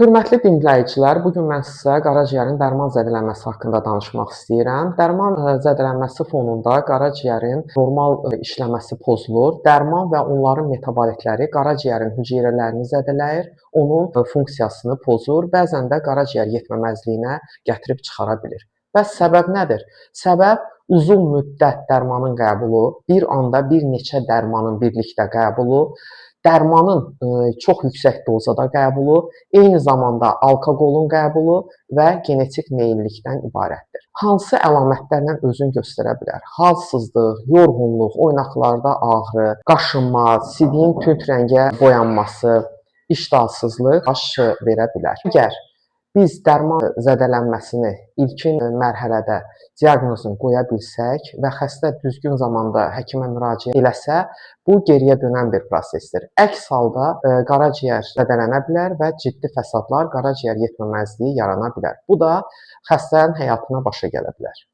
Hörmətli dinləyicilər, bu gün mən sizə qaraciyərin dərman zədələnməsi haqqında danışmaq istəyirəm. Dərman zədələnməsi fonunda qaraciyərin normal işləməsi pozulur. Dərman və onların metabolitləri qaraciyərin hüceyrələrini zədələyir, onun funksiyasını pozur, bəzən də qaraciyər yetməməzliyinə gətirib çıxara bilir. Bəs səbəb nədir? Səbəb uzun müddət dərmanın qəbulu, bir anda bir neçə dərmanın birlikdə qəbulu, dərmanın çox yüksək dozada qəbulu, eyni zamanda alkoqolun qəbulu və genetik meyillikdən ibarətdir. Hansı əlamətlərlə özünü göstərə bilər? Halsızlıq, yorğunluq, oynaqlarda ağrı, qaşınma, sidiyin tünd rəngə boyanması, iştahsızlıq baş verə bilər. Əgər biz dərman zədələnməsini ilkin mərhələdə diaqnozunu qoya bilsək və xəstə düzgün zamanda həkimə müraciət eləsə, bu geriyə dönən bir prosesdir. Əks halda qaraciyər zədələnə bilər və ciddi fəsadlar, qaraciyər yetməməzliyi yarana bilər. Bu da xəstənin həyatına başa gələ bilər.